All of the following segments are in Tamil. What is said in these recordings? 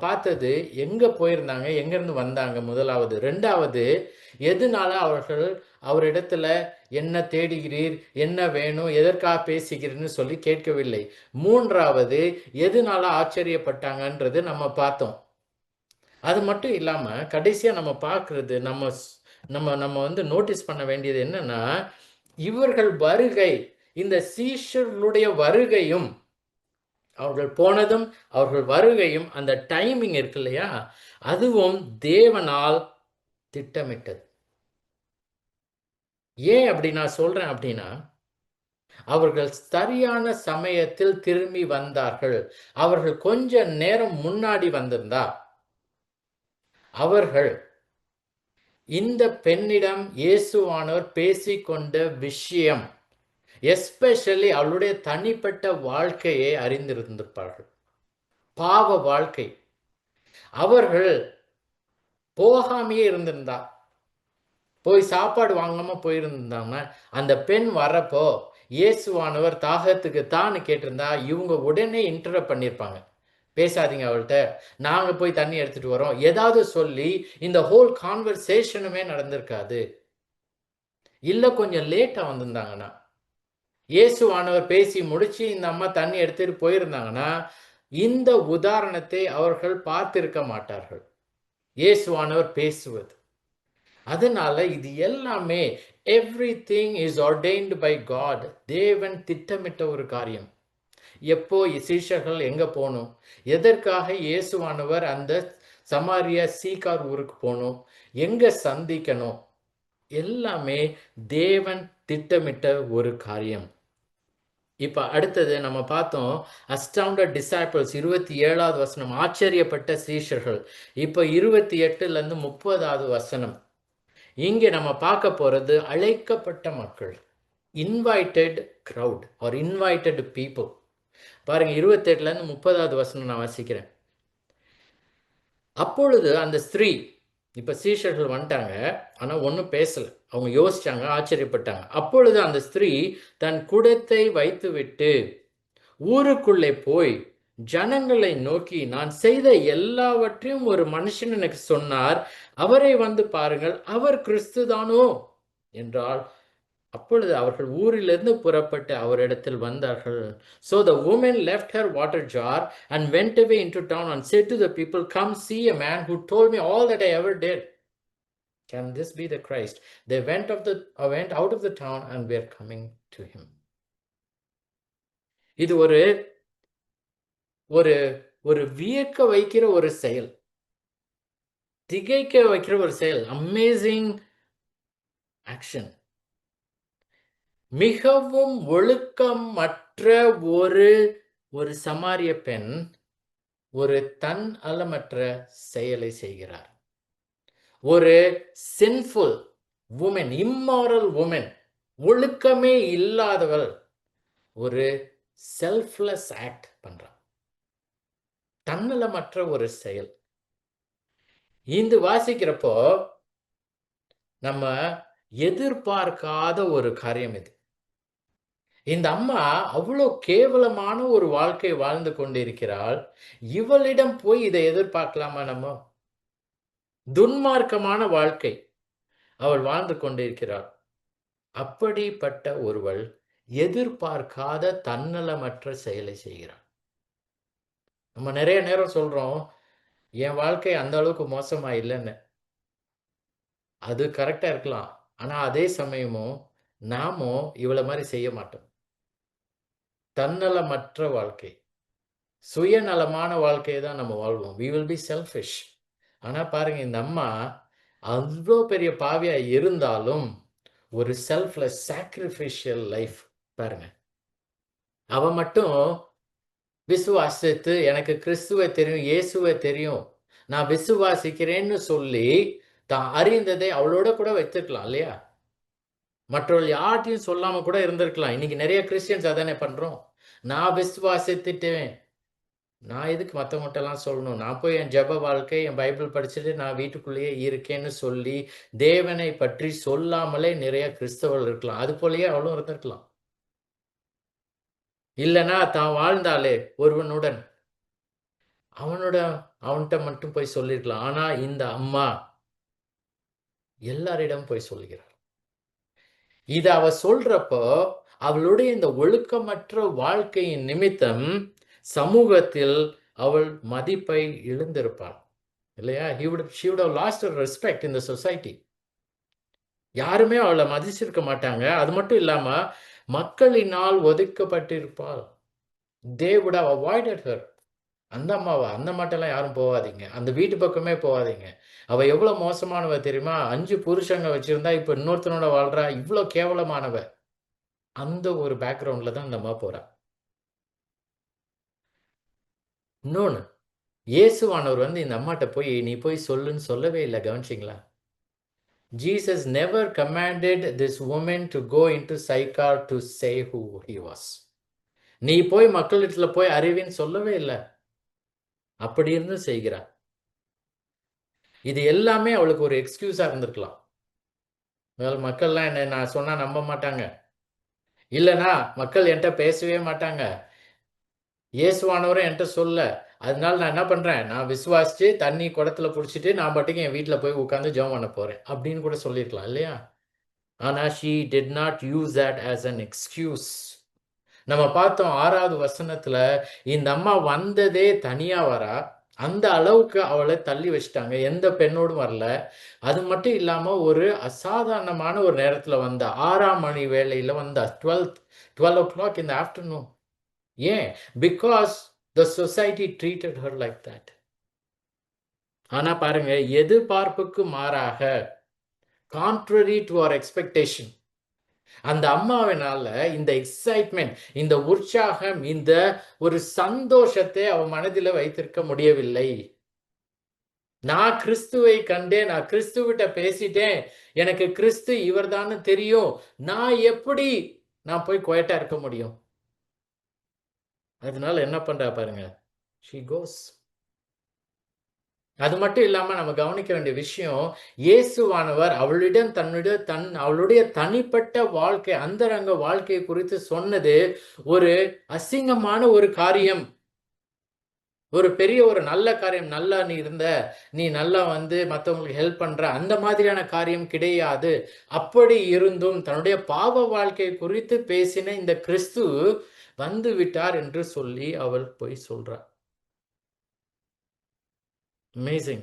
பார்த்தது எங்க போயிருந்தாங்க, எங்கேருந்து வந்தாங்க முதலாவது. 2வது எதனால அவர்கள் அவரிடத்துல என்ன தேடுகிறீர், என்ன வேணும், எதற்காக பேசுகிறீர்ன்னு சொல்லி கேட்கவில்லை. 3வது எதனால ஆச்சரியப்பட்டாங்கன்றது நம்ம பார்த்தோம். அது மட்டும் இல்லாம கடைசியா நம்ம பார்க்கிறது நம்ம நம்ம வந்து நோட்டீஸ் பண்ண வேண்டியது என்னன்னா, இவர்கள் வருகை, இந்த சீஷர்களுடைய வருகையும், அவர்கள் போனதும் அவர்கள் வருகையும் அந்த டைமிங் இருக்கு இல்லையா, அதுவும் தேவனால் திட்டமிட்டது. ஏன் அப்படி நான் சொல்றேன் அப்படின்னா, அவர்கள் சரியான சமயத்தில் திரும்பி வந்தார்கள். அவர்கள் கொஞ்ச நேரம் முன்னாடி வந்திருந்தா, அவர்கள் இந்த பெண்ணிடம் இயேசுவானவர் பேசிக்கொண்ட விஷயம், எஸ்பெஷலி அவளுடைய தனிப்பட்ட வாழ்க்கையை அறிந்திருந்திருப்பார்கள். பாவ வாழ்க்கை. அவர்கள் போகாமையே இருந்திருந்தா, போய் சாப்பாடு வாங்காம போயிருந்தாங்கன்னா, அந்த பெண் வரப்போ இயேசுவானவர் தாகத்துக்கு தான்னு கேட்டிருந்தா, இவங்க உடனே இன்டரப்ட் பண்ணியிருப்பாங்க. பேசாதீங்க அவள்கிட்ட, நாங்க போய் தண்ணி எடுத்துட்டு வரோம், ஏதாவது சொல்லி இந்த ஹோல் கான்வர்சேஷனுமே நடந்திருக்காது. இல்ல கொஞ்சம் லேட்டா வந்திருந்தாங்கன்னா, இயேசுவானவர் பேசி முடிச்சு இந்த அம்மா தண்ணி எடுத்துட்டு போயிருந்தாங்கன்னா, இந்த உதாரணத்தை அவர்கள் பார்த்திருக்க மாட்டார்கள். இயேசுவானவர் பேசுவது. அதனால இது எல்லாமே எவ்ரிதிங் இஸ் ஆர்டெயின்டு பை காட். தேவன் திட்டமிட்ட ஒரு காரியம். எப்போ சீஷர்கள் எங்க போகணும், எதற்காக இயேசுவானவர் அந்த சமாரியா சீகார் ஊருக்கு போகணும், எங்க சந்திக்கணும், எல்லாமே தேவன் திட்டமிட்ட ஒரு காரியம். இப்ப அடுத்தது நம்ம பார்த்தோம், அஸ்டவுண்டட் டிசைபிள்ஸ் 27வது வசனம், ஆச்சரியப்பட்ட சீஷர்கள். இப்ப 28ல இருந்து 30வது வசனம். இங்கே நம்ம பார்க்க போறது அழைக்கப்பட்ட மக்கள், invited crowd or invited people. பாருங்க 28ல இருந்து 30வது வசனம் நான் வாசிக்கிறேன். அப்பொழுது அந்த ஸ்திரீ, இப்ப சீஷர்கள் வந்துட்டாங்க, ஆனா ஒன்றும் பேசல. அவங்க யோசிச்சாங்க, ஆச்சரியப்பட்டாங்க. அப்பொழுது அந்த ஸ்திரீ தன் குடத்தை வைத்துவிட்டு ஊருக்குள்ளே போய் ஜனங்களை நோக்கி, நான் செய்த எல்லாவற்றையும் ஒரு மனுஷன் எனக்கு சொன்னார், அவரை வந்து பாருங்கள், அவர் கிறிஸ்துதானோ என்றால். அப்பொழுது அவர்கள் ஊரிலிருந்து புறப்பட்டு அவரிடத்தில் வந்தார்கள். So the woman left her water jar and went away into town and said to the people, come see a man who told me all that I ever did. Can this be the Christ? They went out of the town and were coming to him. இது ஒரு ஒரு ஒரு வியக்க வைக்கிற ஒரு செயல், திகைக்க வைக்கிற ஒரு செயல், அமேசிங் ஆக்ஷன். மிகவும் ஒழுக்கமற்ற ஒரு சமாரிய பெண் ஒரு தன்னலமற்ற செயலை செய்கிறார். ஒரு சின்ஃபுல் வுமன், இம்மாரல் வுமன், ஒழுக்கமே இல்லாதவள் ஒரு செல்ஃப்லெஸ் ஆக்ட் பண்றார். தன்னலமற்ற ஒரு செயல். இந்த வாசிக்கிறப்போ நம்ம எதிர்பார்க்காத ஒரு காரியம் இது. இந்த அம்மா அவ்வளோ கேவலமான ஒரு வாழ்க்கை வாழ்ந்து கொண்டிருக்கிறாள். இவளிடம் போய் இதை எதிர்பார்க்கலாமா நம்ம? துன்மார்க்கமான வாழ்க்கை அவள் வாழ்ந்து கொண்டிருக்கிறாள். அப்படிப்பட்ட ஒருவள் எதிர்பார்க்காத தன்னலமற்ற செயலை செய்கிறாள். நம்ம நிறைய நேரம் சொல்றோம், என் வாழ்க்கை அந்த அளவுக்கு மோசமா இல்லைன்னு. அது கரெக்டா இருக்கலாம். ஆனா அதே சமயமும் நாமும் இவள மாதிரி செய்ய மாட்டோம். தன்னலமற்ற வாழ்க்கை, சுயநலமான வாழ்க்கையை தான் நம்ம வாழ்வோம். we will be selfish. ஆனா பாருங்க, இந்த அம்மா அவ்வளோ பெரிய பாவியா இருந்தாலும் ஒரு செல்ஃப்லெஸ் சாக்ரிஃபிஷியல் லைஃப் பாருங்க. அவ மட்டும் விசுவாசித்து, எனக்கு கிறிஸ்துவை தெரியும், இயேசுவை தெரியும், நான் விசுவாசிக்கிறேன்னு சொல்லி தான் அறிந்ததை அவளோட கூட வச்சிருக்கலாம் இல்லையா? மற்றவர்கள் யார்ட்டையும் சொல்லாம கூட இருந்திருக்கலாம். இன்னைக்கு நிறைய கிறிஸ்டியன்ஸ் அதானே பண்றோம். நான் விசுவாசித்துட்டேன், நான் எதுக்கு மற்றவங்கள்ட்டலாம் சொல்லணும், நான் போய் என் ஜெப வாழ்க்கை, என் பைபிள் படிச்சுட்டு நான் வீட்டுக்குள்ளேயே இருக்கேன்னு சொல்லி தேவனை பற்றி சொல்லாமலே நிறைய கிறிஸ்தவர்கள் இருக்கலாம். அது போலயே அவளும் இருந்திருக்கலாம். இல்லைன்னா தான் வாழ்ந்தாலே ஒருவனுடன், அவன்கிட்ட மட்டும் போய் சொல்லிருக்கலாம். ஆனா இந்த அம்மா எல்லாரிடம் போய் சொல்லுகிறார். இத அவ சொல்றப்போ, அவளுடைய இந்த ஒழுக்கமற்ற வாழ்க்கையின் நிமித்தம் சமூகத்தில் அவள் மதிப்பை இழந்திருப்பாள். இல்லையா? she would have lost her respect in the society. யாருமே அவள மதிச்சிருக்க மாட்டாங்க. அது மட்டும் இல்லாம மக்களினால் ஒதுக்கப்பட்டிருப்பாள். They would have avoided her. அந்த அம்மாவா? அந்த மாட்டெல்லாம் யாரும் போவாதீங்க. அந்த வீட்டு பக்கமே போவாதீங்க. அவ எவ்வளோ மோசமானவ தெரியுமா? 5 புருஷங்க வச்சிருந்தா, இப்ப இன்னொருத்தனோட வாழ்றா. இவ்ளோ கேவலமானவ. அந்த ஒரு பேக்கிரவுண்ட்ல தான் இந்த அம்மா போறா. இன்னொன்னு, இயேசுவானவர் வந்து இந்த அம்மாட்ட போய், நீ போய் சொல்லுன்னு சொல்லவே இல்ல. கவனிச்சீங்களா? Jesus never commanded this woman to go into Sychar to say who he was. நீ போய் மக்களிடத்துல போய் அறிவின்னு சொல்லவே இல்ல. அப்படி இருந்தும் செய்கிறா. இது எல்லாமே அவளுக்கு ஒரு எக்ஸ்கியூஸா இருந்திருக்கலாம். மக்கள்லாம் என்ன நான் சொன்னா நம்ப மாட்டாங்க. இல்லன்னா மக்கள் என்கிட்ட பேசவே மாட்டாங்க. இயேசுவானவரும் என்கிட்ட சொல்ல. அதனால நான் என்ன பண்றேன்? நான் விசுவாசிச்சு தண்ணி குடத்துல புடிச்சிட்டு நான் பாட்டுக்கு என் வீட்ல போய் உட்கார்ந்து ஜெபம் பண்ண போறேன். அப்படின்னு கூட சொல்லிருக்கலாம் இல்லையா? ஆனா she did not use that as an excuse. நம்ம பார்த்தோம் 6வது வசனத்துல இந்த அம்மா வந்ததே தனியா வரா. அந்த அளவுக்கு அவளை தள்ளி வச்சுட்டாங்க. எந்த பெண்ணோடும் வரல. அது மட்டும் இல்லாம ஒரு அசாதாரணமான ஒரு நேரத்துல வந்தா. 6ஆம் மணி வேளையில வந்தா. 12 o'clock in the afternoon. ஏன்? Because the society treated her like that. ஆனா பாருங்க, எதிர்பார்ப்புக்கு மாறாக, contrary to our expectation, அந்த அம்மாவினால இந்த எக்ஸைட்மெண்ட், இந்த உற்சாகம், இந்த ஒரு சந்தோஷத்தை அவ மனதில வைத்திருக்க முடியவில்லை. நான் கிறிஸ்துவை கண்டேன், நான் கிறிஸ்துவிட்ட பேசிட்டேன், எனக்கு கிறிஸ்து இவர்தான்னு தெரியும், நான் எப்படி நான் போய் குவைட்டா இருக்க முடியும்? அதனால என்ன பண்றா பாருங்க, she goes. அது மட்டும் இல்லாம நம்ம கவனிக்க வேண்டிய விஷயம், இயேசுவானவர் அவளுடைய தனிப்பட்ட வாழ்க்கை, அந்தரங்க வாழ்க்கை குறித்து சொன்னது ஒரு அசிங்கமான ஒரு காரியம். ஒரு பெரிய ஒரு நல்ல காரியம். நல்லா நீ நல்லா வந்து மத்தவங்களுக்கு ஹெல்ப் பண்ற, அந்த மாதிரியான காரியம் கிடையாது. அப்படி இருந்தும் தன்னுடைய பாவ வாழ்க்கை குறித்து பேசின இந்த கிறிஸ்து வந்து விட்டார் என்று சொல்லி அவள் போய் சொல்றார். அமேசிங்.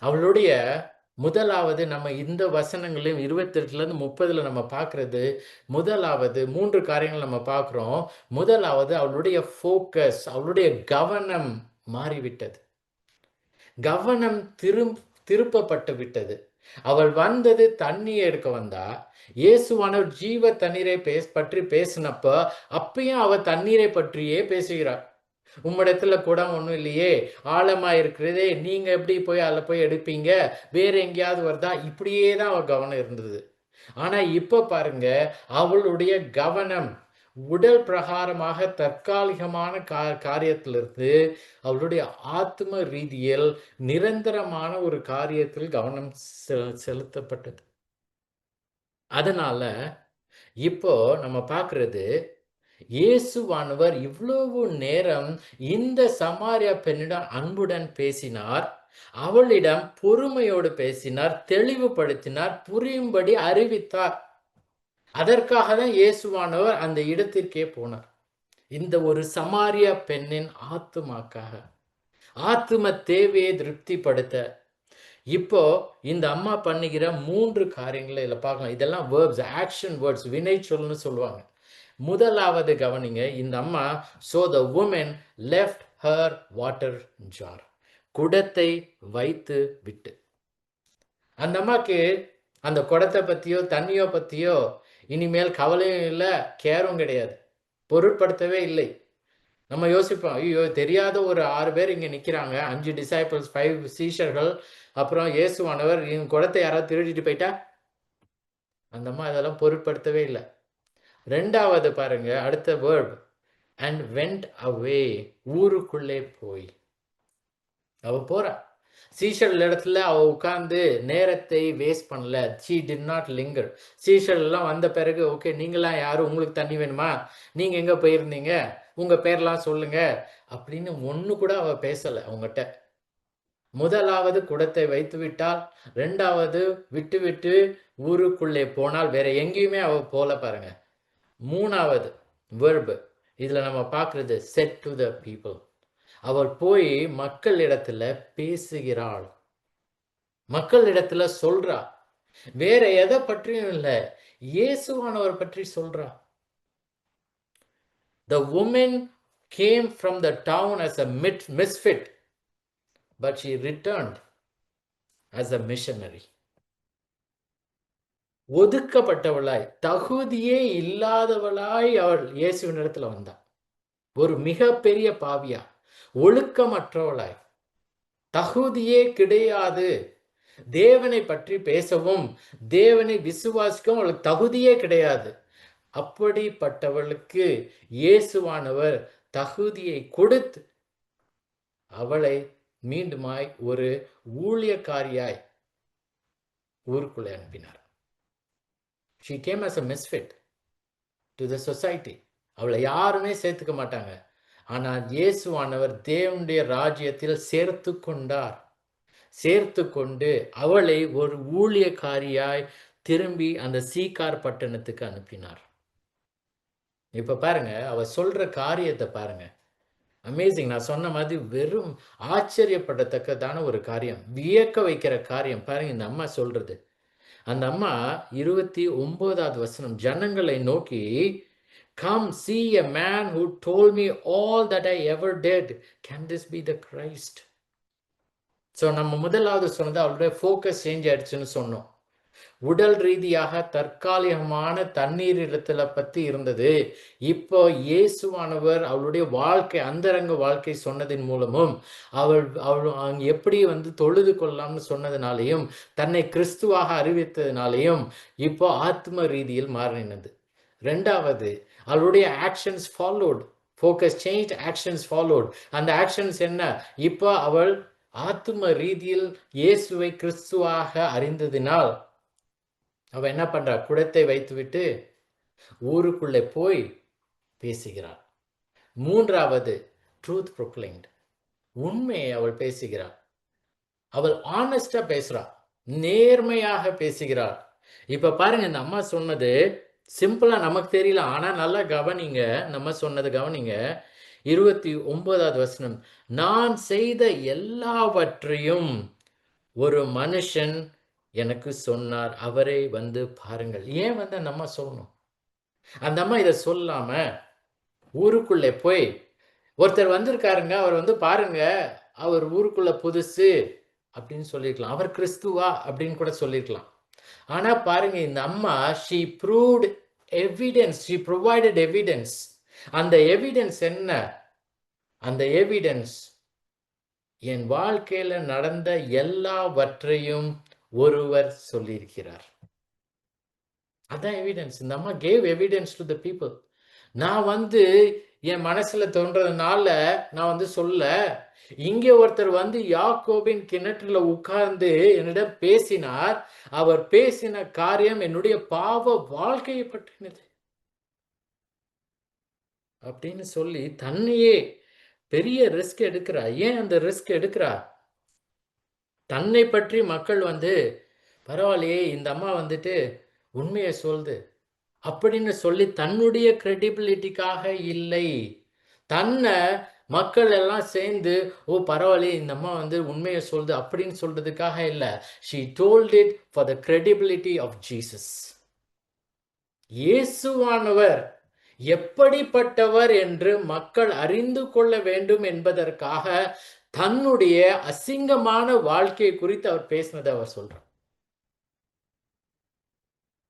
அவளுடைய முதலாவது நம்ம இந்த வசனங்களையும் 28லேருந்து 30ல நம்ம பார்க்கிறது, முதலாவது 3 காரியங்கள் நம்ம பார்க்கிறோம். முதலாவது அவளுடைய ஃபோக்கஸ், அவளுடைய கவனம் மாறிவிட்டது. கவனம் திருப்பப்பட்டு விட்டது. அவள் வந்தது தண்ணீர் எடுக்க வந்தா. இயேசுவானவர் ஜீவ தண்ணீரை பற்றி பேசினப்ப, அப்பயும் அவ தண்ணீரை பற்றியே பேசுகிறார். உம்மிடத்துல குடம் ஒன்றும் இல்லையே, ஆழமா இருக்கிறதே, நீங்க எப்படி போய் அதில் போய் எடுப்பீங்க, வேற எங்கேயாவது வருதா? இப்படியே தான் அவ கவனம் இருந்தது. ஆனா இப்ப பாருங்க, அவளுடைய கவனம் உடல் பிரகாரமாக தற்காலிகமான காரியத்திலிருந்து அவளுடைய ஆத்ம ரீதியில் நிரந்தரமான ஒரு காரியத்தில் கவனம் செலுத்தப்பட்டது. அதனால இப்போ நம்ம பார்க்கிறது, இயேசுவானவர் இவ்வளவு நேரம் இந்த சமாரியா பெண்ணிடம் அன்புடன் பேசினார், அவளிடம் பொறுமையோடு பேசினார், தெளிவுபடுத்தினார், புரியும்படி அறிவித்தார். அதற்காக தான் இயேசுவானவர் அந்த இடத்திற்கே போனார். இந்த ஒரு சமாரியா பெண்ணின் ஆத்துமாக்காக, ஆத்தும தேவையை திருப்திப்படுத்த. இப்போ இந்த அம்மா பண்ணுகிற 3 காரியங்களை இதில் பார்க்கலாம். இதெல்லாம் வேர்ப்ஸ், ஆக்ஷன் வேர்ட்ஸ், வினை சொல்லுன்னு சொல்லுவாங்க. முதலாவது கவனிங்க, இந்த அம்மா, so the woman left her water jar, குடத்தை வைத்து விட்டு. அந்த அம்மாக்கு அந்த குடத்தை பத்தியோ தண்ணியோ பத்தியோ இனிமேல் கவலையும் இல்லை, கேரும் கிடையாது, பொருட்படுத்தவே இல்லை. நம்ம யோசிப்போம், ஐயோ தெரியாத ஒரு 6 பேர் இங்க நிக்கிறாங்க, 5 டிசைபிள்ஸ், 5 சீஷர்கள், அப்புறம் இயேசுவானவர், இந்த குடத்தை யாராவது திருடிட்டு போயிட்டா? அந்த அம்மா அதெல்லாம் பொருட்படுத்தவே இல்லை. 2வது பாருங்க, அடுத்த வேர்ட், and went away, ஊருக்குள்ளே போய். அவ போறா. சீஷர்கள் இடத்துல அவ உட்கார்ந்து நேரத்தை வேஸ்ட் பண்ணல. she did not linger. சீஷர்கள் எல்லாம் வந்த பிறகு, ஓகே நீங்களாம் யாரும், உங்களுக்கு தண்ணி வேணுமா, நீங்க எங்க போயிருந்தீங்க, உங்க பேர்லாம் சொல்லுங்க, அப்படின்னு ஒண்ணு கூட அவ பேசல அவங்ககிட்ட. முதலாவது குடத்தை வைத்து விட்டால், 2வது விட்டுவிட்டு ஊருக்குள்ளே போனால், வேற எங்கேயுமே அவ போல பாருங்க. 3வது வெர்ப் இதுல நம்ம பார்க்கிறது said to the people. அவள் போய் மக்களிடத்துல பேசுகிறாள், மக்களிடத்துல சொல்றா. வேற எதை பற்றியும் இல்ல, இயேசுவானவர் பற்றி சொல்றா. The woman came from the town as a misfit, but she returned as a missionary. ஒதுக்கப்பட்டவளாய், தகுதியே இல்லாதவளாய் அவள் இயேசுவினிடத்துல வந்தாள். ஒரு மிகப்பெரிய பாவியா, ஒழுக்கமற்றவளாய், தகுதியே கிடையாது, தேவனை பற்றி பேசவும் தேவனை விசுவாசிக்கவும் அவளுக்கு தகுதியே கிடையாது. அப்படிப்பட்டவளுக்கு இயேசுவானவர் தகுதியை கொடுத்து அவளை மீண்டுமாய் ஒரு ஊழியக்காரியாய் ஊருக்குள்ளே அனுப்பினார். She came as a misfit to the society. அவளை யாருமே சேர்த்துக்க மாட்டாங்க. ஆனால் இயேசுவானவர் தேவனுடைய ராஜ்யத்தில் சேர்த்து கொண்டார். சேர்த்து கொண்டு அவளை ஒரு ஊழியக்காரியாய் திரும்பி அந்த சீகார் பட்டணத்துக்கு அனுப்பினார். இப்ப பாருங்க, அவ சொல்ற காரியத்தை பாருங்க. அமேசிங். நான் சொன்ன மாதிரி வெறும் ஆச்சரியப்படத்தக்கதான ஒரு காரியம், வியக்க வைக்கிற காரியம். பாருங்க இந்த அம்மா சொல்றது. அந்த அம்மா 29வது வசனம், ஜனங்களை நோக்கி, come see a man who told me all that I ever did. Can this be the Christ? So நம்ம முதலாவது சொன்னது அவளுடைய ஃபோக்கஸ் சேஞ்ச் ஆயிடுச்சுன்னு சொன்னோம். உடல் ரீதியாக தற்காலிகமான தண்ணீர் இடத்துல பற்றி இருந்தது. இப்போ இயேசுவானவர் அவளுடைய வாழ்க்கை, அந்தரங்க வாழ்க்கை சொன்னதின் மூலமும், அவள் அங்க எப்படி தொழுது கொள்ளலாம்னு சொன்னதுனாலையும், தன்னை கிறிஸ்துவாக அறிவித்ததுனாலையும் இப்போ ஆத்ம ரீதியில் மாறினது. 2வது, அவளுடைய actions followed. Focus change, actions followed. அந்த ஆக்ஷன்ஸ் என்ன? இப்போ அவள் ஆத்ம ரீதியில் இயேசுவை கிறிஸ்துவாக அறிந்ததினால் அவ என்ன பண்றா? குடத்தை வைத்துவிட்டு ஊருக்குள்ளே போய் பேசுகிறாள். 3வது, ட்ரூத் ப்ரொக்ளைம்ட். உண்மையை அவள் பேசுகிறாள். அவள் ஆனஸ்டா பேசுறா, நேர்மையாக பேசுகிறாள். இப்ப பாருங்க, இந்த அம்மா சொன்னது சிம்பிளா நமக்கு தெரியல, ஆனா நல்லா கவனிங்க. நம்ம சொன்னது கவனிங்க. 29வது வசனம், நான் செய்த எல்லாவற்றையும் ஒரு மனுஷன் எனக்கு சொன்னார், அவரை பாருங்கள். ஏன் அந்த அம்மா சொல்லணும்? அந்த அம்மா இதை சொல்லாம ஊருக்குள்ளே போய், ஒருத்தர் வந்திருக்காருங்க, அவர் பாருங்க, அவர் ஊருக்குள்ள புதுசு அப்படின்னு சொல்லிருக்கலாம், அவர் கிறிஸ்துவா அப்படின்னு கூட சொல்லிருக்கலாம். ஆனா பாருங்க, இந்த அம்மா she proved evidence, she provided evidence. அந்த எவிடன்ஸ் என்ன? அந்த எவிடன்ஸ் என் வாழ்க்கையில நடந்த எல்லாவற்றையும் ஒருவர் சொல்லியிருக்கிறார். அதான் எவிடன்ஸ். இந்த அம்மா gave evidence to the people. நான் என் மனசுல தோன்றதுனால நான் சொல்ல, இங்கே ஒருத்தர் யாக்கோபின் கிணற்றுல உட்கார்ந்து என்னிடம் பேசினார். அவர் பேசின காரியம் என்னுடைய பாவ வாழ்க்கையை பற்றினது அப்படின்னு சொல்லி தன்னையே பெரிய ரிஸ்க் எடுக்கிறா. ஏன் அந்த ரிஸ்க் எடுக்கிறா? தன்னை பற்றி மக்கள் பரவாயில்லையே, இந்த அம்மா உண்மையை சொல்லுது அப்படின்னு சொல்லி தன்னுடைய கிரெடிபிலிட்டிக்காக இல்லை, தன்னை மக்கள் எல்லாம் சேர்ந்து ஓ பரவாயில்லையே இந்த அம்மா உண்மையை சொல்லுது அப்படின்னு சொல்றதுக்காக இல்லை. she told it for the credibility of Jesus. இயேசுவானவர் எப்படிப்பட்டவர் என்று மக்கள் அறிந்து கொள்ள வேண்டும் என்பதற்காக தன்னுடைய அசிங்கமான வாழ்க்கையை குறித்து அவர் பேசினதை அவர் சொல்றார்.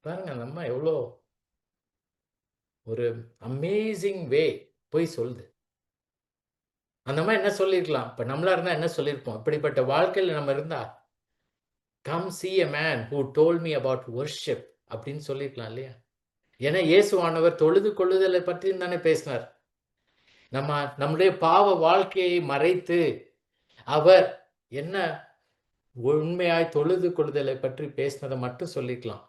பாருங்க, நம்ம எவ்வளோ ஒரு அமேசிங் வே போய் சொல்லுது. அந்த மாதிரி என்ன சொல்லிருக்கலாம்? இப்ப நம்மளா இருந்தா என்ன சொல்லியிருப்போம்? இப்படிப்பட்ட வாழ்க்கையில் நம்ம இருந்தா, come see a man who told me about worship அப்படின்னு சொல்லிருக்கலாம் இல்லையா? ஏன்னா இயேசுவானவர் தொழுது கொள்ளுதலை பற்றி தானே பேசினார். நம்முடைய பாவ வாழ்க்கையை மறைத்து அவர் என்ன உண்மையாய் தொழுது கொள்ளுதலை பற்றி பேசினதை மட்டும் சொல்லிக்கலாம்.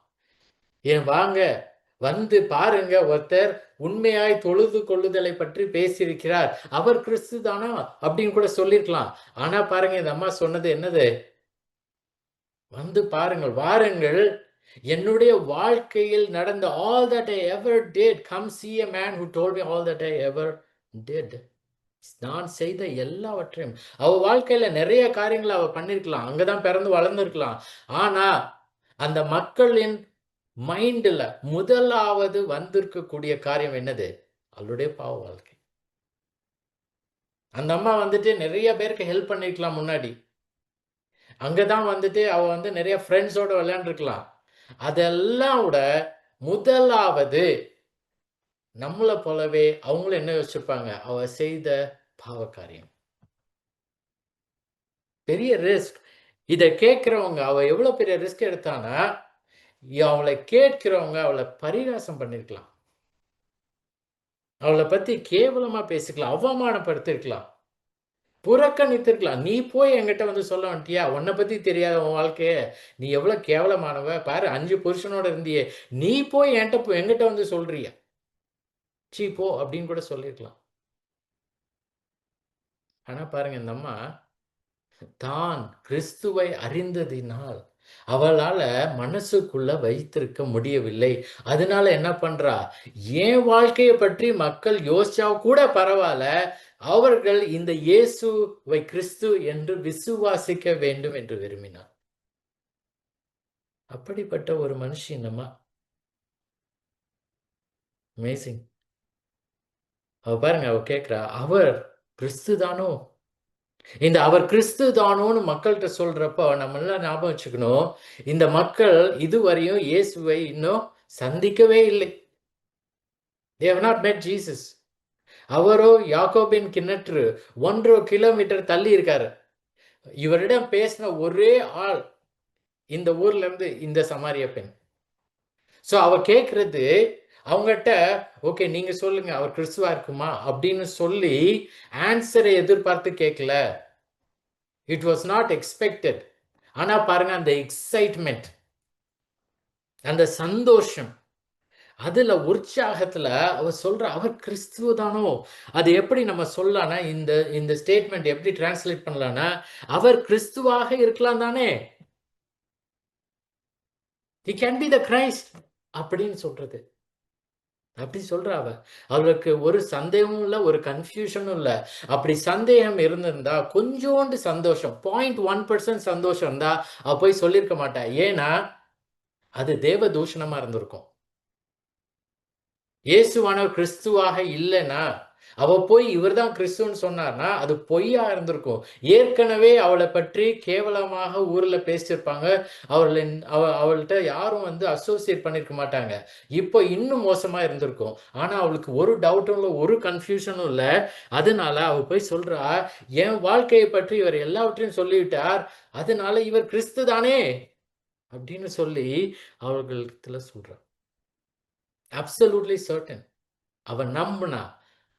ஏன் வாங்க வந்து பாருங்க, ஒருத்தர் உண்மையாய் தொழுது கொள்ளுதலை பற்றி பேசியிருக்கிறார், அவர் கிறிஸ்து தானா அப்படின்னு கூட சொல்லியிருக்கலாம். ஆனா பாருங்க, இந்த அம்மா சொன்னது என்னது? வந்து பாருங்கள், வாருங்கள், என்னுடைய வாழ்க்கையில் நடந்த all that I ever did, come see a man who told me all that I ever did. நான் செய்த எல்லாவற்றையும், அவ வாழ்க்கையில நிறைய காரியங்களை அவ பண்ணிருக்கலாம், அங்கதான் பிறந்து வளர்ந்திருக்கலாம். ஆனா அந்த மக்களின் மைண்ட்ல முதலாவது வந்திருக்கக்கூடிய காரியம் என்னது? அவளுடைய பாவ வாழ்க்கை. அந்த அம்மா வந்துட்டு நிறைய பேருக்கு ஹெல்ப் பண்ணிருக்கலாம் முன்னாடி. அங்கதான் வந்துட்டு அவ வந்து நிறைய ஃப்ரெண்ட்ஸோட விளையாண்டுருக்கலாம். அதெல்லாம் விட முதலாவது நம்மள போலவே அவங்களும் என்ன யோசிச்சிருப்பாங்க? அவ செய்த பாவ காரியம். பெரிய ரிஸ்க். இத கேட்கிறவங்க அவ எவ்வளவு பெரிய ரிஸ்க் எடுத்தான்னா, அவளை கேட்கிறவங்க அவள பரிகாசம் பண்ணிருக்கலாம். அவள பத்தி கேவலமா பேசிக்கலாம், அவமானப்படுத்திருக்கலாம், புறக்கணித்திருக்கலாம். நீ போய் என்கிட்ட வந்து சொல்ல வந்துட்டியா? உன்ன பத்தி தெரியாத உன் வாழ்க்கைய? நீ எவ்வளவு கேவலமானவ? பாரு 5 புருஷனோட இருந்தியே. நீ போய் என்கிட்ட வந்து சொல்றியா? சீ போ! அப்படின்னு கூட சொல்லியிருக்கலாம். ஆனா பாருங்க, இந்த அம்மா தான் கிறிஸ்துவை அறிந்ததினால் அவளால மனசுக்குள்ள வைத்திருக்க முடியவில்லை. அதனால என்ன பண்றா? என் வாழ்க்கைய பற்றி மக்கள் யோசிச்சா கூட பரவால்ல. அவர்கள் இந்த இயேசுவை கிறிஸ்து என்று விசுவாசிக்க வேண்டும் என்று விரும்பினார். அப்படிப்பட்ட ஒரு மனுஷி இந்த அம்மா. அமேசிங். அவ பாருங்க, அவ கேட்கிறா, அவர் கிறிஸ்து தானோ? இந்த அவர் கிறிஸ்து தானோன்னு மக்கள்கிட்ட சொல்றப்போ நம்ம எல்லாம் ஞாபகம் வச்சுக்கணும், இந்த மக்கள் இதுவரையும் இயேசுவை இன்னும் சந்திக்கவே இல்லை. They have not met Jesus. அவரோ யாக்கோபின் கிணற்று 1 கிலோமீட்டர் தள்ளி இருக்காரு. இவரிடம் பேசின ஒரே ஆள் இந்த ஊர்ல இருந்து இந்த சமாரிய பெண். சோ அவ கேட்கிறது அவங்ககிட்ட, ஓகே நீங்க சொல்லுங்க அவர் கிறிஸ்துவா இருக்குமா அப்படின்னு சொல்லி ஆன்சரை எதிர்பார்த்து கேட்கல. It was not expected. ஆனா பாருங்க, அந்த எக்ஸைட்மெண்ட், அந்த சந்தோஷம், அதுல உற்சாகத்துல அவ சொல்ற அவர் கிறிஸ்துவ தானோ? அது எப்படி நம்ம சொல்லலாம்னா, இந்த இந்த ஸ்டேட்மெண்ட் எப்படி டிரான்ஸ்லேட் பண்ணலாம்னா, அவர் கிறிஸ்துவாக இருக்கலாம் தானே? he can be the Christ அப்படின்னு சொல்றது. அப்படி சொல்றா அவ. அவளுக்கு ஒரு சந்தேகமும் இல்ல, ஒரு கன்ஃபியூஷனும் இல்ல. அப்படி சந்தேகம் இருந்திருந்தா கொஞ்சோண்டு சந்தோஷம், 0.1% சந்தோஷம் இருந்தா அவ போய் சொல்லியிருக்க மாட்டா. ஏன்னா அது தேவ தூஷணமா இருந்திருக்கும். இயேசுவானவர் கிறிஸ்துவாக இல்லைன்னா, அவ போய் இவர்தான் கிறிஸ்துன்னு சொன்னார்னா அது பொய்யா இருந்திருக்கும். ஏற்கனவே அவளை பற்றி கேவலமாக ஊர்ல பேசியிருப்பாங்க. அவள்கிட்ட யாரும் வந்து அசோசியேட் பண்ணிருக்க மாட்டாங்க. இப்போ இன்னும் மோசமா இருந்திருக்கும். ஆனா அவளுக்கு ஒரு டவுட்டும் இல்லை, ஒரு கன்ஃபியூஷனும் இல்லை. அதனால அவ போய் சொல்றா, என் வாழ்க்கையை பற்றி இவர் எல்லாவற்றையும் சொல்லிவிட்டார், அதனால இவர் கிறிஸ்து தானே அப்படின்னு சொல்லி அவர்களிடத்துல சொல்றா. Absolutely certain. அவ நம்பினா,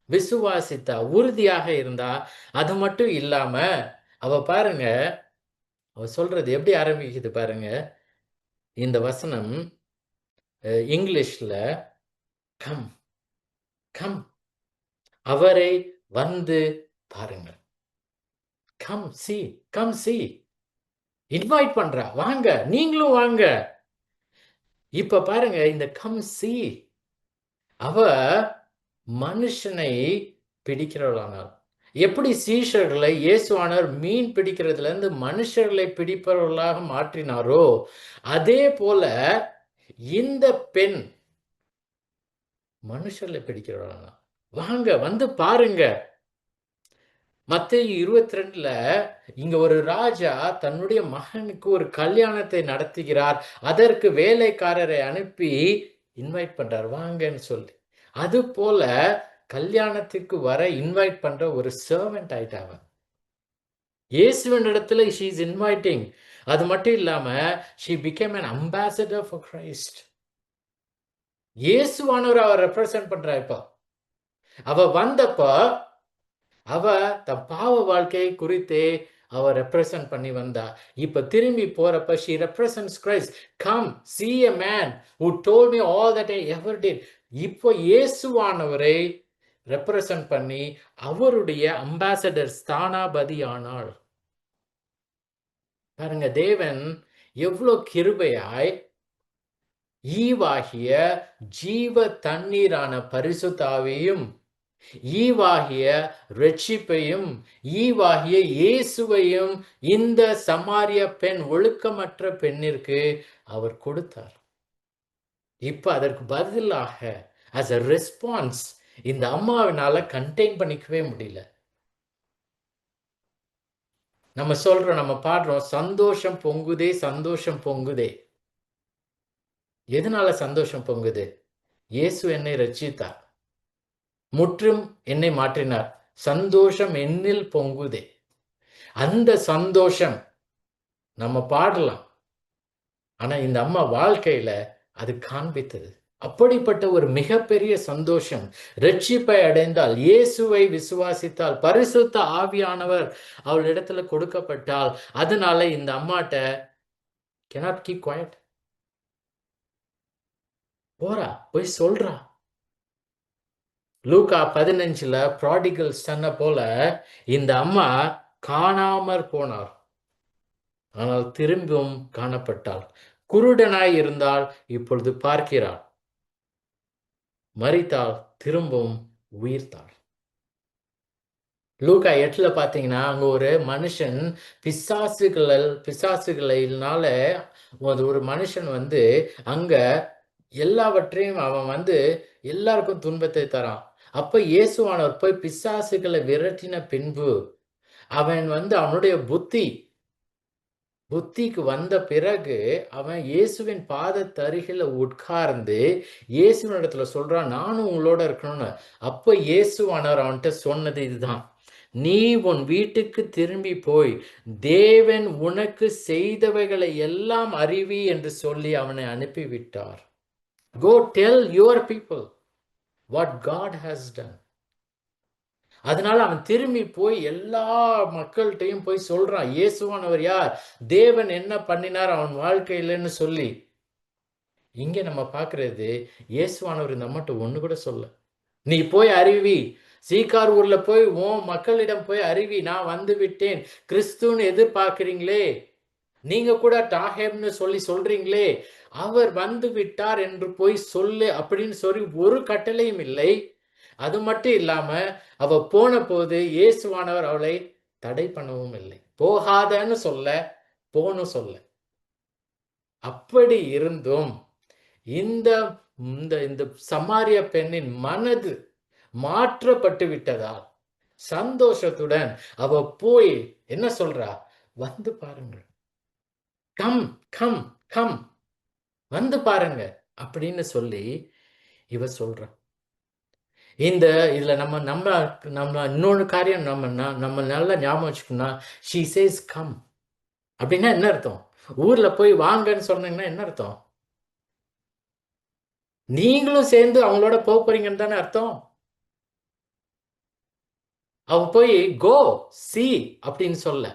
விசுவாசித்தா, உறுதியாக இருந்தா. அது மட்டும் இல்லாம அவ பாருங்க, அவ சொல்றது எப்படி ஆரம்பிக்குது பாருங்க. இந்த வசனம் இங்கிலீஷ்ல கம் கம், அவரை வந்து பாருங்கள். Come C, come C, invite பண்றா, வாங்க நீங்களும் வாங்க. இப்ப பாருங்க, இந்த கம் சி, அவ மனுஷனை பிடிக்கிறவளானாள். எப்படி சீஷர்களை இயேசுவானவர் மீன் பிடிக்கிறதுல இருந்து மனுஷர்களை பிடிப்பவர்களாக மாற்றினாரோ, அதே போல இந்த பெண் மனுஷர்களை பிடிக்கிறவளானாள். வாங்க வந்து பாருங்க. மத்தேயு 22ல இங்க ஒரு ராஜா தன்னுடைய மகனுக்கு ஒரு கல்யாணத்தை நடத்துகிறார். அதற்கு வேலைக்காரரை அனுப்பி இன்வைட் பண்றார், வாங்கன்னு சொல்லி. அது போல கல்யாணத்துக்கு வர இன்வைட் பண்ற ஒரு சர்வெண்ட் ஆயிட்டாங்க. இயேசுவின் இடத்துல she is inviting. அது மட்டும் இல்லாம she became an ambassador for Christ. இயேசுவானவர் அவ ரெப்ரசன்ட் பண்றா. இப்ப அவ வந்தப்ப அவ தன் பாவ வாழ்க்கை குறித்து அவ ரெப்ரசன்ட் பண்ணி வந்தா. இப்ப திரும்பி போறப்ப she represents Christ. Come, see a man who told me all that I ever did. இப்போ இயேசுவானவரை ரெப்ரசன்ட் பண்ணி அவருடைய அம்பாசடர் ஸ்தானாபதி ஆனாள். பாருங்க, தேவன் எவ்வளவு கிருபையாய் ஈவாகிய ஜீவ தண்ணீரான பரிசுத்தாவியும் ஈவாகிய ரட்சிப்பையும் ஈவாகிய இயேசுவையும் இந்த சமாரிய பெண், ஒழுக்கமற்ற பெண்ணிற்கு அவர் கொடுத்தார். இப்ப அதற்கு பதிலாக as a response இந்த அம்மாவினால கண்டெயின் பண்ணிக்கவே முடியல. நம்ம சொல்றோம், நம்ம பாடுறோம், சந்தோஷம் பொங்குதே, சந்தோஷம் பொங்குதே. எதனால சந்தோஷம் பொங்குது? இயேசு என்னை ரட்சித்தார், முற்றும் என்னை மாற்றினார், சந்தோஷம் என்னில் பொங்குதே. அந்த சந்தோஷம் நம்ம பாடலாம், ஆனா இந்த அம்மா வாழ்க்கையில அது காண்பித்தது. அப்படிப்பட்ட ஒரு மிகப்பெரிய சந்தோஷம், ரட்சிப்பை அடைந்தால், இயேசுவை விசுவாசித்தால், பரிசுத்த ஆவியானவர் அவளிடத்துல கொடுக்கப்பட்டால், அதனால இந்த அம்மாட்ட cannot keep quiet. போறா, போய் சொல்றா. லூக்கா 15ல ப்ராடிகல் சன்னை போல இந்த அம்மா காணாமற் போனார், ஆனால் திரும்பவும் காணப்பட்டாள். குருடனாய் இருந்தால் இப்பொழுது பார்க்கிறாள், மரித்தாள், திரும்பவும் உயிர்த்தாள். லூக்கா 8ல பாத்தீங்கன்னா, அங்க ஒரு மனுஷன் பிசாசுகளினால ஒரு மனுஷன் அங்க எல்லாவற்றையும் அவன் எல்லாருக்கும் துன்பத்தை தரான். அப்ப இயேசுவானவர் போய் பிசாசுகளை விரட்டின பின்பு அவன் அவனுடைய புத்திக்கு வந்த பிறகு அவன் இயேசுவின் பாதத்தருகில உட்கார்ந்து இயேசுவினிடத்துல சொல்றான், நானும் உங்களோட இருக்கணும்னு. அப்ப இயேசுவானவர் அவன்கிட்ட சொன்னது இதுதான், நீ உன் வீட்டுக்கு திரும்பி போய் தேவன் உனக்கு செய்தவைகளை எல்லாம் அறிவி என்று சொல்லி அவனை அனுப்பிவிட்டார். Go tell your people what God has done. அதனால அவன் திரும்பி போய் எல்லா மக்கள்கிட்டையும் போய் சொல்றான், இயேசுவானவர் யார், தேவன் என்ன பண்ணினார் அவன் வாழ்க்கையிலன்னு சொல்லி. இங்க நம்ம பார்க்கிறது, இயேசுவானவர் இந்த மட்டும் ஒண்ணு கூட சொல்ல, நீ போய் அறிவி, சீக்கார் ஊர்ல போய் உன் மக்களிடம் போய் அறிவி, நான் வந்து விட்டேன், கிறிஸ்துன்னு எதிர்பார்க்கிறீங்களே, நீங்க கூட டாஹேம்னு சொல்லி சொல்றீங்களே, அவர் வந்து விட்டார் என்று போய் சொல்லு அப்படின்னு சொல்லி ஒரு கட்டளையும் இல்லை. அது மட்டும் இல்லாம அவ போன போது இயேசுவானவர் அவளை தடை பண்ணவும் இல்லை, போகாதன்னு சொல்ல, போனும் சொல்ல. அப்படி இருந்தும் இந்த இந்த சமாரிய பெண்ணின் மனது மாற்றப்பட்டு விட்டதால் சந்தோஷத்துடன் அவ போய் என்ன சொல்றா, வந்து பாருங்கள், கம் கம் கம், வந்து பாருங்க அப்படின்னு சொல்லி இவ சொல்ற. இதுல நம்ம நம்ம நம்ம இன்னொரு காரியம் நம்ம நல்லா ஞாபகம் வச்சுக்கணும்னா, she says come அப்படின்னா என்ன அர்த்தம்? ஊர்ல போய் வாங்கன்னு சொன்னீங்கன்னா என்ன அர்த்தம்? நீங்களும் சேர்ந்து அவங்களோட போறீங்கன்னு தானே அர்த்தம். அவ போய் கோ சி அப்படின்னு சொல்ல,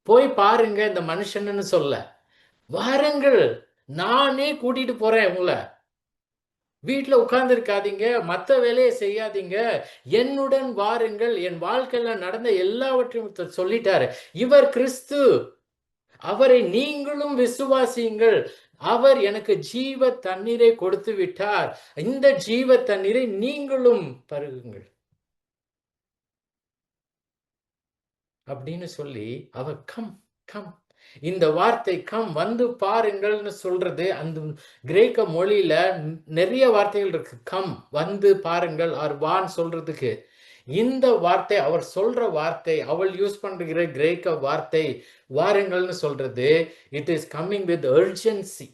போய் பாருங்க இந்த மனுஷன்னு சொல்ல, வாருங்கள் நானே கூட்டிட்டு போறேன் உங்களை, வீட்டுல உட்கார்ந்து இருக்காதீங்க, மற்ற வேலையை செய்யாதீங்க, என்னுடன் வாருங்கள், என் வாழ்க்கையில நடந்த எல்லாவற்றையும் சொல்லிட்டாரு. இவர் கிறிஸ்து, அவரை நீங்களும் விசுவாசியுங்கள், அவர் எனக்கு ஜீவ தண்ணீரை கொடுத்து விட்டார், இந்த ஜீவ தண்ணீரை நீங்களும் பருகுங்கள் அப்படின்னு சொல்லி அவ கம் கம், இந்த வார்த்தை கம் வந்து பாருங்கள்னு சொல்றது, அந்த கிரேக்க மொழியில நிறைய வார்த்தைகள் இருக்கு. கம் வந்து பாருங்கள் ஆர் வான் சொல்றதுக்கு. இந்த வார்த்தை அவர் சொல்ற வார்த்தை, அவள் யூஸ் பண்ற கிரேக்க வார்த்தை வாருங்கள்னு சொல்றது, it is coming with urgency.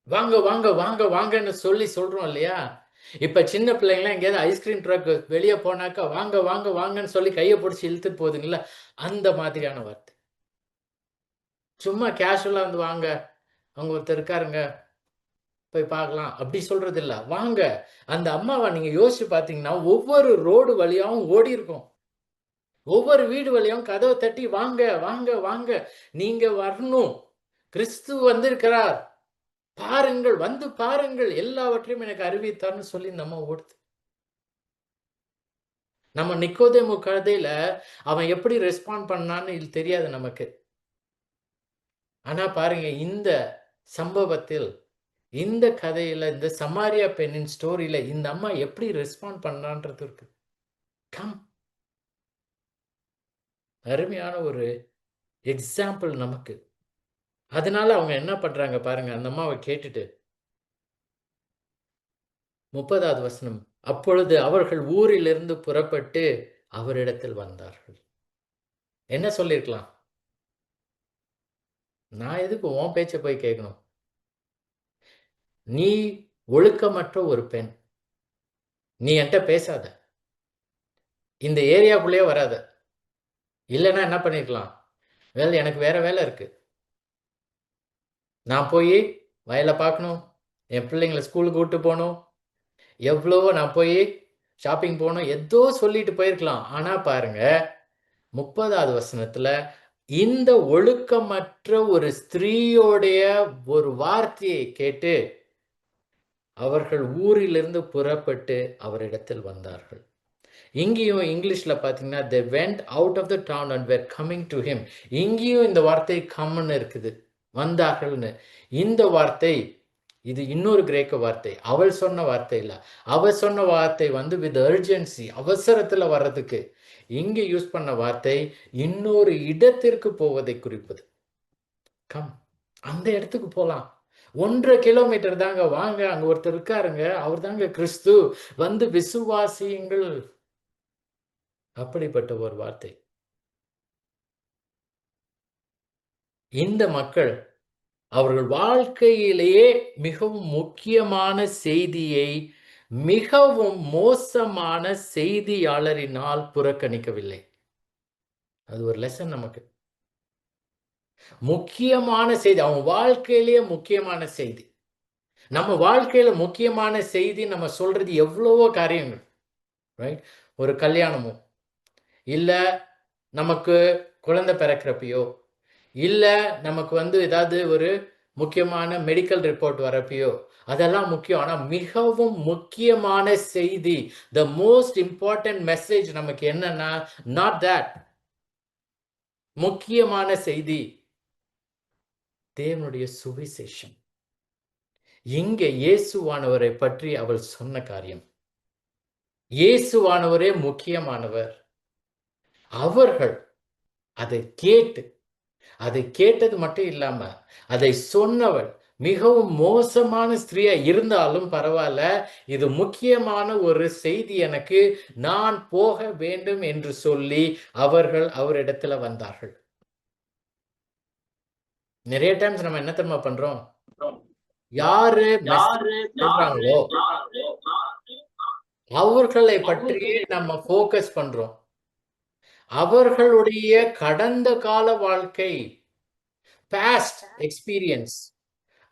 வாங்க வாங்க வாங்க வாங்கன்னு சொல்லி சொல்றோம் இல்லையா? இப்ப சின்ன பிள்ளைங்களாம் எங்கேயாவது ஐஸ்கிரீம் ட்ரக் வெளியே போனாக்கா வாங்க வாங்க வாங்கன்னு சொல்லி கையை பிடிச்சி இழுத்துட்டு போகுதுங்களா, அந்த மாதிரியான வார்த்தை. சும்மா கேஷுவலா வாங்க, அவங்க ஒருத்தர் இருக்காருங்க போய் பார்க்கலாம் அப்படி சொல்றது இல்ல, வாங்க. அந்த அம்மாவை நீங்க யோசிச்சு பார்த்தீங்கன்னா ஒவ்வொரு ரோடு வழியாவும் ஓடி இருக்கும். ஒவ்வொரு வீடு வழியும் கதவை தட்டி, வாங்க வாங்க வாங்க, நீங்க வரணும், கிறிஸ்து வந்திருக்கிறார், பாருங்கள், வந்து பாருங்கள், எல்லாவற்றையும் எனக்கு அறிவித்தார்னு சொல்லி நம்ம ஓடுது. நம்ம நிக்கோதேமு கதையில அவன் எப்படி ரெஸ்பாண்ட் பண்ணான்னு தெரியாது நமக்கு. ஆனா பாருங்க, இந்த சம்பவத்தில், இந்த கதையில, இந்த சமாரியா பெண்ணின் ஸ்டோரியில இந்த அம்மா எப்படி ரெஸ்பாண்ட் பண்ணான்றது இருக்கு. கம், அருமையான ஒரு எக்ஸாம்பிள் நமக்கு. அதனால அவங்க என்ன பண்றாங்க பாருங்க, அந்த அம்மாவை கேட்டுட்டு 30வது வசனம். அப்பொழுது அவர்கள் ஊரிலிருந்து புறப்பட்டு அவரிடத்தில் வந்தார்கள். என்ன சொல்லியிருக்கலாம்? நான் எதுக்கு உன் பேச்ச போய் கேட்கணும்? நீ ஒழுக்கமற்ற ஒரு பெண். நீ என்ட்ட பேசாத. இந்த ஏரியாக்குள்ளேயே வராத. இல்லன்னா என்ன பண்ணிருக்கலாம்? எனக்கு வேற வேலை இருக்கு. நான் போய் வயல பார்க்கணும். என் பிள்ளைங்கள ஸ்கூலுக்கு கூட்டு போணும். எவ்வளவோ நான் போய் ஷாப்பிங் போணும். ஏதோ சொல்லிட்டு போயிருக்கலாம். ஆனா பாருங்க, 30வது வசனத்துல இந்த ஒழுக்கமற்ற ஒரு ஸ்திரீயோடைய ஒரு வார்த்தையை கேட்டு அவர்கள் ஊரிலிருந்து புறப்பட்டு அவரிடத்தில் வந்தார்கள். இங்கேயும் இங்கிலீஷ்ல பார்த்தீங்கன்னா, they went out of the town and were coming to him. இங்கேயும் இந்த வார்த்தை கம்னு இருக்குது, வந்தார்கள்னு. இந்த வார்த்தை இது இன்னொரு கிரேக்க வார்த்தை. அவள் சொன்ன வார்த்தை இல்ல. அவள் சொன்ன வார்த்தை வந்து வித் அர்ஜென்சி, அவசரத்துல வர்றதுக்கு. இங்க யூஸ் பண்ண வார்த்தை இன்னொரு இடத்திற்கு போவதை குறிப்பது. கம், அந்த இடத்துக்கு போலாம். 1.5 கிலோமீட்டர் தாங்க, வாங்க, அங்க ஒருத்தர் இருக்காருங்க, அவர் தாங்க கிறிஸ்து, வந்து விசுவாசியுங்கள். அப்படிப்பட்ட ஒரு வார்த்தை. இந்த மக்கள் அவர்கள் வாழ்க்கையிலேயே மிகவும் முக்கியமான செய்தியை மிகவும் மோசமான செய்தியாளரினால் புறக்கணிக்கவில்லை. அது ஒரு லெசன் நமக்கு. முக்கியமான செய்தி, அவங்க வாழ்க்கையிலேயே முக்கியமான செய்தி. நம்ம வாழ்க்கையில முக்கியமான செய்தி நம்ம சொல்றது எவ்வளவோ காரியங்கள், ரைட்? ஒரு கல்யாணமோ, இல்ல நமக்கு குழந்தை பிறக்கிறப்பயோ, இல்ல நமக்கு வந்து ஏதாவது ஒரு முக்கியமான மெடிக்கல் ரிப்போர்ட் வரப்பயோ, அதெல்லாம் முக்கியம். ஆனா மிகவும் முக்கியமான செய்தி, த மோஸ்ட் இம்பார்ட்டன்ட் மெசேஜ் நமக்கு என்னன்னா, நாட் தட். முக்கியமான செய்தி தேவனுடைய சுவிசேஷம். இங்க இயேசுவானவரை பற்றி அவள் சொன்ன காரியம். இயேசுவானவரே முக்கியமானவர். அவர்கள் அதை கேட்டு, அதை கேட்டது மட்டும் இல்லாம, அதை சொன்னவள் மிகவும் மோசமான ஸ்திரீயா இருந்தாலும் பரவாயில்ல, இது முக்கியமான ஒரு செய்தி எனக்கு, நான் போக வேண்டும் என்று சொல்லி அவர்கள் அவரிடத்துல வந்தார்கள். நிறைய டைம்ஸ் நம்ம என்ன தெரியுமா பண்றோம்? யாரு மெசேஜ் சொல்றாங்களோ அவர்களை பற்றியே நம்ம ஃபோக்கஸ் பண்றோம். அவர்களுடைய கடந்த கால வாழ்க்கை, பாஸ்ட் எக்ஸ்பீரியன்ஸ்,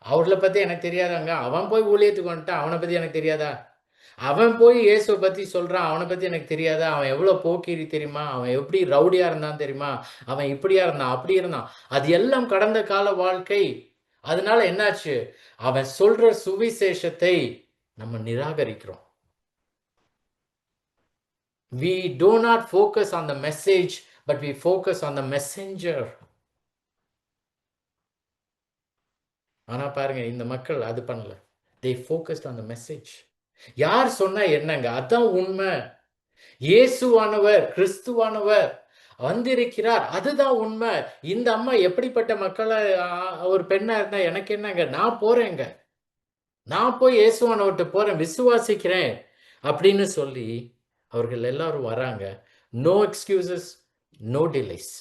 அவர்கள பத்தி எனக்கு தெரியாதாங்க. அவன் போய் ஊழியத்துக்கு வந்துட்டான், அவன பத்தி எனக்கு தெரியாதா? அவன் போய் இயேசுவ பத்தி சொல்றான், அவன பத்தி எனக்கு தெரியாதா? அவன் எவ்வளவு போக்கிரி தெரியுமா? அவன் எப்படி ரவுடியா இருந்தான் தெரியுமா? அவன் இப்படியா இருந்தான், அப்படி இருந்தான். அது எல்லாம் கடந்த கால வாழ்க்கை. அதனால என்னாச்சு? அவன் சொல்ற சுவிசேஷத்தை நம்ம நிராகரிக்கிறோம். We do not focus on the message, but we focus on the messenger. ஆனா பாருங்க, இந்த மக்கள் அது பண்ணல. They focused on the message. யார் சொன்னா என்னங்க? அதான் உண்மை. இயேசுவானவர், கிறிஸ்துவானவர் வந்திருக்கிறார், அதுதான் உண்மை. இந்த அம்மா எப்படிப்பட்ட மக்களை, ஒரு பெண்ணா இருந்தா எனக்கு என்னங்க? நான் போறேங்க, நான் போய் இயேசுவானவர்கிட்ட போறேன், விசுவாசிக்கிறேன் அப்படின்னு சொல்லி அவர்கள் எல்லாரும் வராங்க. நோ எக்ஸ்கியூசஸ், நோ டிலேஸ்,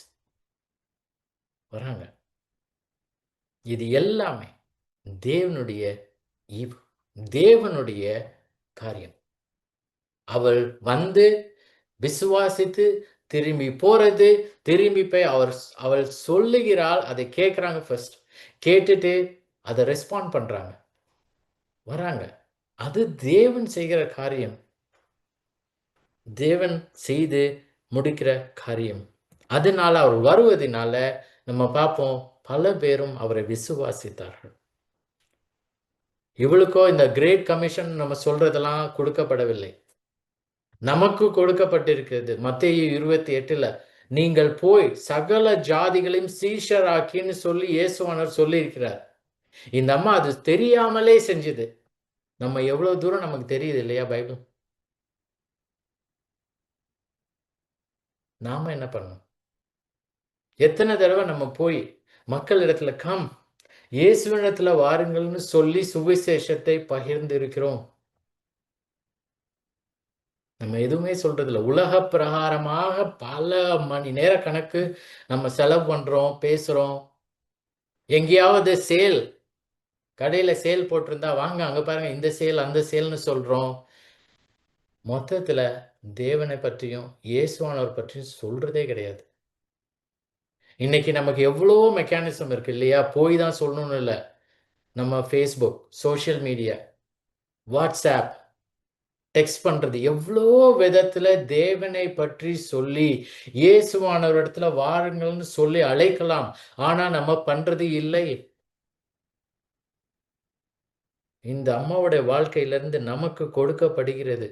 வராங்க. இது எல்லாமே தேவனுடைய ஈவு, தேவனுடைய காரியம். அவள் வந்து விசுவாசித்து திரும்பி போறது, திரும்பி போய் அவள் சொல்லுகிறாள், அதை கேட்கிறாங்க. ஃபர்ஸ்ட் கேட்டுட்டு அதை ரெஸ்பாண்ட் பண்றாங்க, வராங்க. அது தேவன் செய்கிற காரியம். தேவன் செய்து முடிக்கிற காரியம். அதனால அவர் வருவதினால நம்ம பார்ப்போம், பல பேரும் அவரை விசுவாசித்தார்கள். இவளுக்கோ இந்த கிரேட் கமிஷன் நம்ம சொல்றதெல்லாம் கொடுக்கப்படவில்லை. நமக்கு கொடுக்கப்பட்டிருக்கிறது. மத்தேயு 28ல நீங்கள் போய் சகல ஜாதிகளையும் சீஷராக்கின்னு சொல்லி இயேசுவானவர் சொல்லியிருக்கிறார். இந்த அம்மா அது தெரியாமலே செஞ்சது. நம்ம எவ்வளவு தூரம் நமக்கு தெரியுது இல்லையா பைபிள்? நாம என்ன பண்ணணும்? எத்தனை தடவை நம்ம போய் மக்களிடத்துல இயேசுவினிடத்துல வாருங்கள்னு சொல்லி சுவிசேஷத்தை பகிர்ந்து இருக்கிறோம். நம்ம எதுவுமே சொல்றதில்ல. உலக பிரகாரமாக பல மணி நேர கணக்கு நம்ம செலவு பண்றோம், பேசுறோம். எங்கேயாவது கடையில சேல் போட்டிருந்தா, வாங்க அங்க பாருங்க இந்த சேல், அந்த சேல்னு சொல்றோம். மொத்தத்துல தேவனை பற்றியும், இயேசுவானவர் பற்றியும் சொல்றதே கிடையாது. இன்னைக்கு நமக்கு எவ்வளோ மெக்கானிசம் இருக்கு இல்லையா? போய் தான் சொல்லணும்னு இல்ல. நம்ம Facebook, social media, WhatsApp, text பண்றது எவ்வளோ விதத்துல தேவனை பற்றி சொல்லி இயேசுவானவரிடத்துல வாருங்கள்னு சொல்லி அழைக்கலாம். ஆனா நம்ம பண்றது இல்லை. இந்த அம்மாவுடைய வாழ்க்கையிலிருந்து நமக்கு கொடுக்கப்படுகிறது.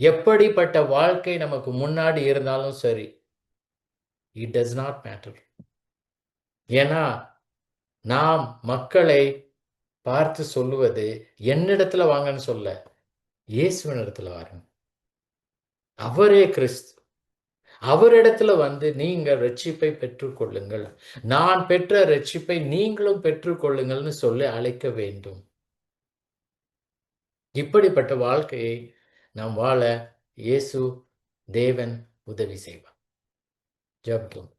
எப்படிப்பட்ட வாழ்க்கை நமக்கு முன்னாடி இருந்தாலும் சரி, இட் டஸ் நாட் மேட்டர். ஏன்னா நாம் மக்களை பார்த்து சொல்லுவது என்னிடத்துல வாங்கன்னு சொல்ல, இயேசுவின் இடத்துல வாருங்க. அவரே கிறிஸ்து. அவரிடத்துல வந்து நீங்க ரட்சிப்பை பெற்றுக்கொள்ளுங்கள். நான் பெற்ற ரட்சிப்பை நீங்களும் பெற்றுக்கொள்ளுங்கள்னு சொல்லி அழைக்க வேண்டும். இப்படிப்பட்ட வாழ்க்கையை நாம் வாழ இயேசு தேவன் உதவி செய்வார். ஜெபம்.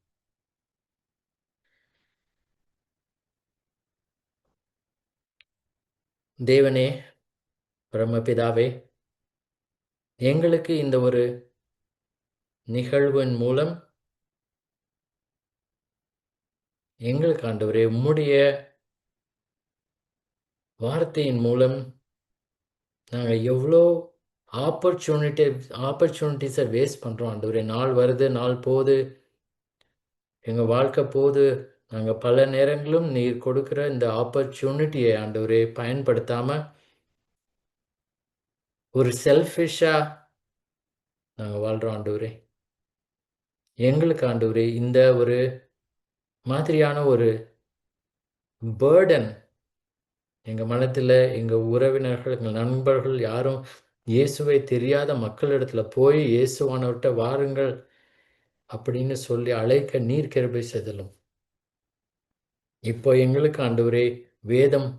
தேவனே, பரமபிதாவே, எங்களுக்கு இந்த ஒரு நிகழ்வின் மூலம் எங்களுக்கு ஆண்டவரே உம்முடைய வார்த்தையின் மூலம் நாங்க எவ்வளோ ஆப்பர்ச்சுனிட்டிஸை வேஸ்ட் பண்றோம் ஆண்டவரே. நாள் வருது, நாள் போகுது, எங்க வாழ்க்கை போகுது. நாங்க பல நேரங்களும் நீர் கொடுக்கிற இந்த ஆப்பர்ச்சுனிட்டியை ஆண்டவரே பயன்படுத்தாம ஒரு செல்ஃபிஷா நாங்க வாழ்றோம் ஆண்டவரே. எங்களுக்கு ஆண்டவரே இந்த ஒரு மாதிரியான ஒரு பேர்டன் எங்க மனத்துல, எங்க உறவினர்கள், எங்க நண்பர்கள் யாரும் இயேசுவை தெரியாத மக்களிடத்துல போய் இயேசுவானவர்ட்ட வாருங்கள் அப்படின்னு சொல்லி அழைக்க நீர் கிருபை செய்தலும். இப்போ எங்களுக்கு ஆண்டவரே வேதம்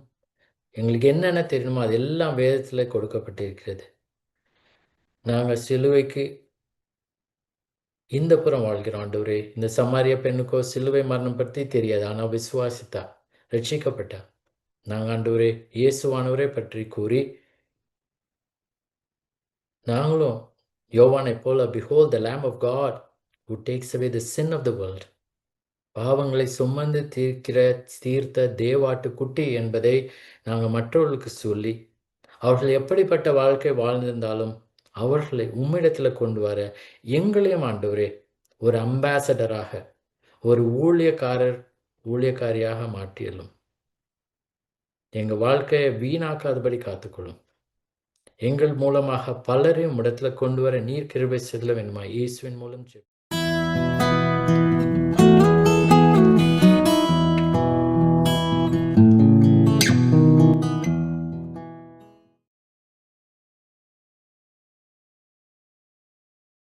எங்களுக்கு என்னென்ன தெரியணுமோ அதெல்லாம் வேதத்துல கொடுக்கப்பட்டிருக்கிறது. நாங்க சிலுவைக்கு இந்த புறம் வாழ்கிறோம் ஆண்டவரே. இந்த சமாரிய பெண்ணுக்கோ சிலுவை மரணம் பற்றி தெரியாது. ஆனா விசுவாசித்தா, ரட்சிக்கப்பட்டா. நாங்க ஆண்டவரே இயேசுவானவரை பற்றி கூறி நாங்களும் யோவானைப் போல behold the lamb of God who takes away the sin of the world, பாவங்களை சுமந்து தீர்த்த தேவாட்டுக்குட்டி என்பதை நாங்கள் மற்றவர்களுக்கு சொல்லி அவர்கள் எப்படிப்பட்ட வாழ்க்கை வாழ்ந்திருந்தாலும் அவர்களை உம்மிடத்துல கொண்டு வர எங்களையும் ஆண்டவரே ஒரு அம்பாசடராக, ஒரு ஊழியக்காரியாக மாற்றியலும். எங்க வாழ்க்கையை வீணாக்காதபடி காத்துக்கொள்ளும். எங்கள் மூலமாக பலரையும் இடத்துல கொண்டு வர நீர் கிருபை செய்ய வேண்டுமா? இயேசுவின் மூலம்